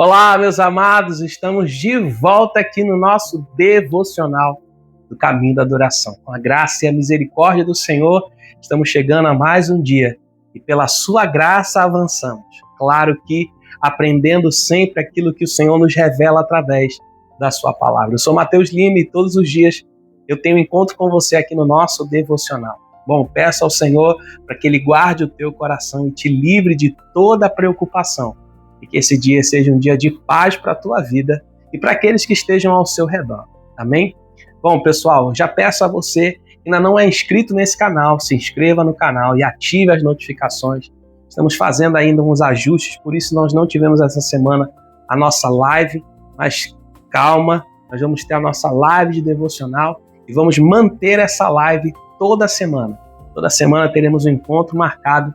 Olá, meus amados, estamos de volta aqui no nosso devocional do Caminho da Adoração. Com a graça e a misericórdia do Senhor, estamos chegando a mais um dia e pela sua graça avançamos. Claro que aprendendo sempre aquilo que o Senhor nos revela através da sua palavra. Eu sou Mateus Lima e todos os dias eu tenho um encontro com você aqui no nosso devocional. Bom, peço ao Senhor para que Ele guarde o teu coração e te livre de toda preocupação. E que esse dia seja um dia de paz para a tua vida e para aqueles que estejam ao seu redor. Amém? Bom, pessoal, já peço a você que ainda não é inscrito nesse canal, se inscreva no canal e ative as notificações. Estamos fazendo ainda uns ajustes, por isso nós não tivemos essa semana a nossa live, mas calma, nós vamos ter a nossa live de devocional e vamos manter essa live toda semana. Toda semana teremos um encontro marcado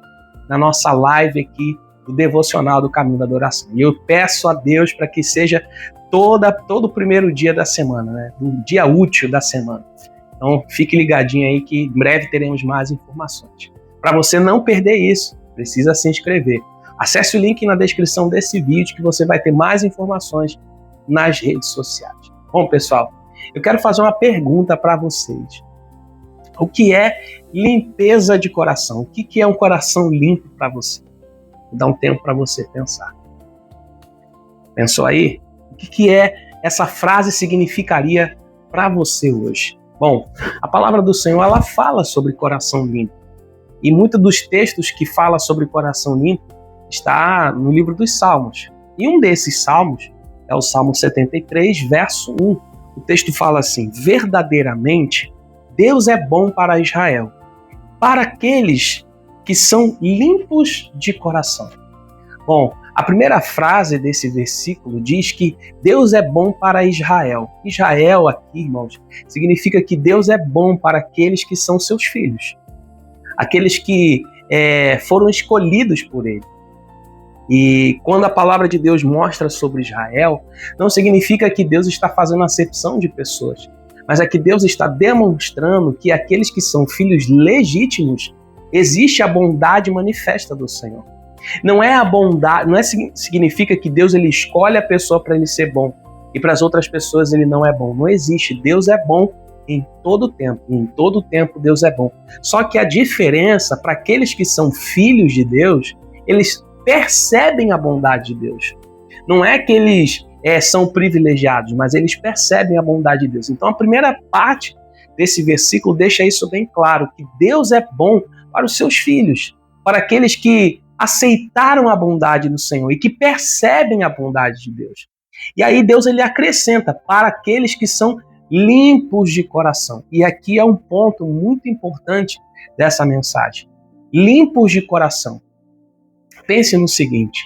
na nossa live aqui do devocional do Caminho da Adoração. E eu peço a Deus para que seja todo o primeiro dia da semana, né? Do dia útil da semana. Então fique ligadinho aí que em breve teremos mais informações. Para você não perder isso, precisa se inscrever. Acesse o link na descrição desse vídeo que você vai ter mais informações nas redes sociais. Bom, pessoal, eu quero fazer uma pergunta para vocês. O que é limpeza de coração? O que é um coração limpo para você? Vou dar um tempo para você pensar. Pensou aí? O que essa frase significaria para você hoje? Bom, a palavra do Senhor, ela fala sobre coração limpo. E muitos dos textos que fala sobre coração limpo está no livro dos Salmos. E um desses salmos é o Salmo 73, verso 1. O texto fala assim: verdadeiramente, Deus é bom para Israel, para aqueles que são limpos de coração. Bom, a primeira frase desse versículo diz que Deus é bom para Israel. Israel aqui, irmãos, significa que Deus é bom para aqueles que são seus filhos. Aqueles que foram escolhidos por Ele. E quando a palavra de Deus mostra sobre Israel, não significa que Deus está fazendo acepção de pessoas, mas é que Deus está demonstrando que aqueles que são filhos legítimos, existe a bondade manifesta do Senhor. Não é a bondade, significa que Deus ele escolhe a pessoa para ele ser bom e para as outras pessoas ele não é bom. Não existe. Deus é bom em todo tempo. Em todo tempo Deus é bom. Só que a diferença para aqueles que são filhos de Deus, eles percebem a bondade de Deus. Não é que eles são privilegiados, mas eles percebem a bondade de Deus. Então a primeira parte desse versículo deixa isso bem claro, que Deus é bom para os seus filhos, para aqueles que aceitaram a bondade do Senhor e que percebem a bondade de Deus. E aí Deus ele acrescenta para aqueles que são limpos de coração. E aqui é um ponto muito importante dessa mensagem. Limpos de coração. Pense no seguinte,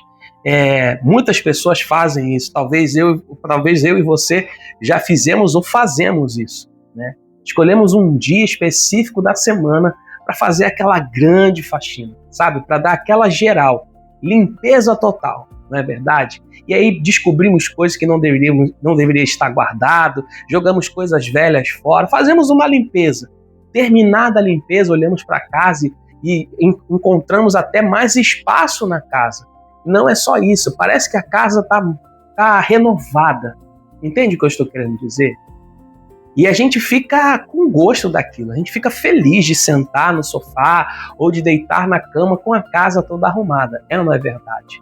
muitas pessoas fazem isso, talvez eu e você já fizemos ou fazemos isso, né? Escolhemos um dia específico da semana para fazer aquela grande faxina, sabe? Para dar aquela geral, limpeza total, não é verdade? E aí descobrimos coisas que não deveria estar guardado, jogamos coisas velhas fora, fazemos uma limpeza. Terminada a limpeza, olhamos para casa e encontramos até mais espaço na casa. Não é só isso, parece que a casa tá renovada. Entende o que eu estou querendo dizer? E a gente fica com gosto daquilo, a gente fica feliz de sentar no sofá ou de deitar na cama com a casa toda arrumada. É ou não é verdade?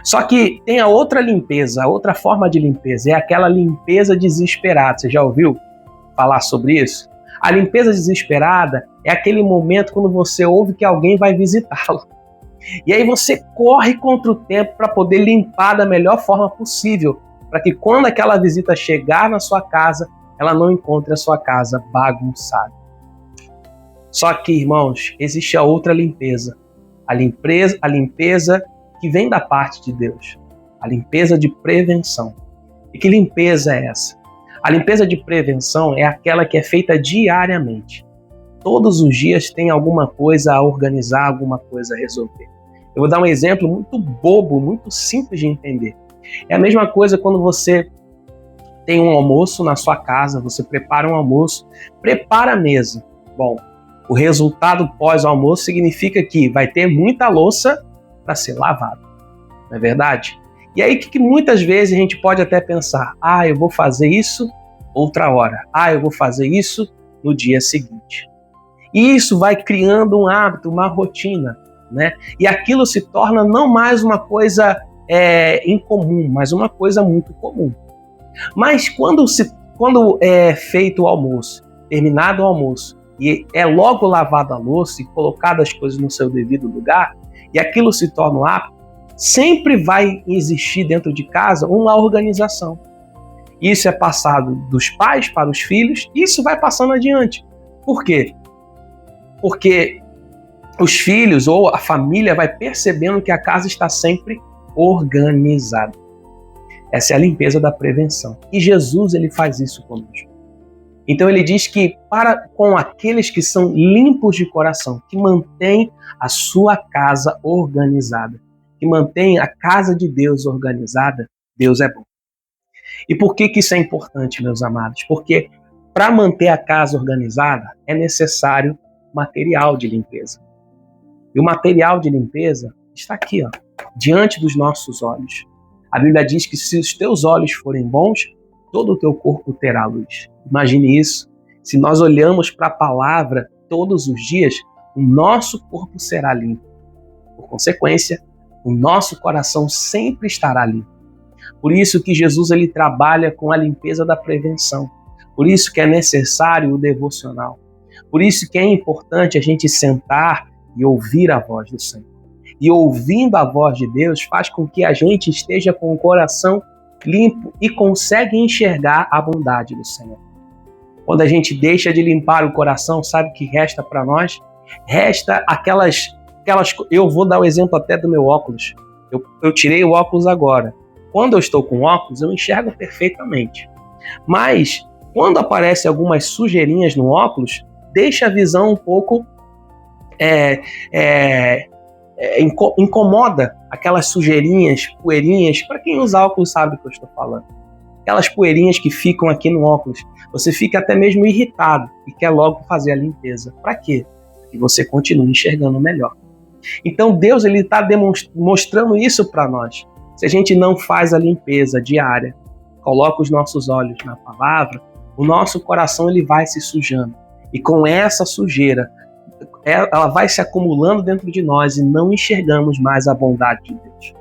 Só que tem a outra limpeza, a outra forma de limpeza, é aquela limpeza desesperada. Você já ouviu falar sobre isso? A limpeza desesperada é aquele momento quando você ouve que alguém vai visitá-lo. E aí você corre contra o tempo para poder limpar da melhor forma possível, para que quando aquela visita chegar na sua casa, ela não encontre a sua casa bagunçada. Só que, irmãos, existe a outra limpeza. A limpeza que vem da parte de Deus. A limpeza de prevenção. E que limpeza é essa? A limpeza de prevenção é aquela que é feita diariamente. Todos os dias tem alguma coisa a organizar, alguma coisa a resolver. Eu vou dar um exemplo muito bobo, muito simples de entender. É a mesma coisa quando você tem um almoço na sua casa, você prepara um almoço, prepara a mesa. Bom, o resultado pós-almoço significa que vai ter muita louça para ser lavada, não é verdade? E aí que muitas vezes a gente pode até pensar, eu vou fazer isso outra hora, eu vou fazer isso no dia seguinte. E isso vai criando um hábito, uma rotina, né? E aquilo se torna não mais uma coisa incomum, mas uma coisa muito comum. Mas quando é feito o almoço, terminado o almoço, e é logo lavado a louça e colocado as coisas no seu devido lugar, e aquilo se torna um hábito, sempre vai existir dentro de casa uma organização. Isso é passado dos pais para os filhos, e isso vai passando adiante. Por quê? Porque os filhos ou a família vai percebendo que a casa está sempre organizada. Essa é a limpeza da prevenção. E Jesus, ele faz isso conosco. Então ele diz que com aqueles que são limpos de coração, que mantêm a sua casa organizada, que mantém a casa de Deus organizada, Deus é bom. E por que isso é importante, meus amados? Porque para manter a casa organizada é necessário material de limpeza. E o material de limpeza está aqui, diante dos nossos olhos. A Bíblia diz que se os teus olhos forem bons, todo o teu corpo terá luz. Imagine isso. Se nós olhamos para a palavra todos os dias, o nosso corpo será limpo. Por consequência, o nosso coração sempre estará limpo. Por isso que Jesus ele trabalha com a limpeza da prevenção. Por isso que é necessário o devocional. Por isso que é importante a gente sentar e ouvir a voz do Senhor. E ouvindo a voz de Deus faz com que a gente esteja com o coração limpo e consegue enxergar a bondade do Senhor. Quando a gente deixa de limpar o coração, sabe o que resta para nós? Resta aquelas... Eu vou dar o exemplo até do meu óculos. Eu tirei o óculos agora. Quando eu estou com óculos, eu enxergo perfeitamente. Mas, quando aparecem algumas sujeirinhas no óculos, deixa a visão um pouco... incomoda aquelas sujeirinhas, poeirinhas. Para quem usa óculos sabe o que eu estou falando. Aquelas poeirinhas que ficam aqui no óculos. Você fica até mesmo irritado e quer logo fazer a limpeza. Para quê? Para que você continue enxergando melhor. Então Deus está mostrando isso para nós. Se a gente não faz a limpeza diária, coloca os nossos olhos na palavra, o nosso coração ele vai se sujando. E com essa sujeira, ela vai se acumulando dentro de nós e não enxergamos mais a bondade de Deus.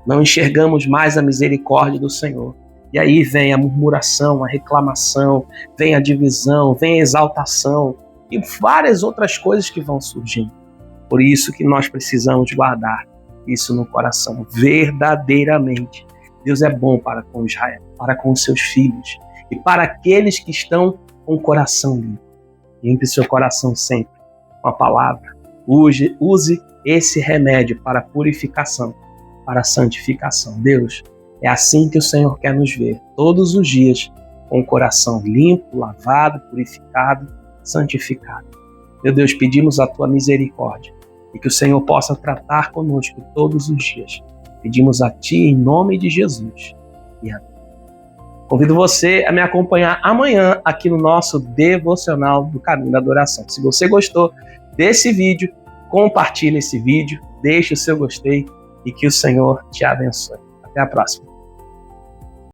Não enxergamos mais a misericórdia do Senhor. E aí vem a murmuração, a reclamação, vem a divisão, vem a exaltação e várias outras coisas que vão surgindo. Por isso que nós precisamos guardar isso no coração, verdadeiramente. Deus é bom para com Israel, para com os seus filhos e para aqueles que estão com o coração limpo. Limpe seu coração sempre com a palavra. Use esse remédio para a purificação, para a santificação. Deus, é assim que o Senhor quer nos ver, todos os dias, com o coração limpo, lavado, purificado, santificado. Meu Deus, pedimos a Tua misericórdia e que o Senhor possa tratar conosco todos os dias. Pedimos a Ti em nome de Jesus. E amém. Convido você a me acompanhar amanhã aqui no nosso devocional do Caminho da Adoração. Se você gostou desse vídeo, compartilhe esse vídeo, deixe o seu gostei e que o Senhor te abençoe. Até a próxima.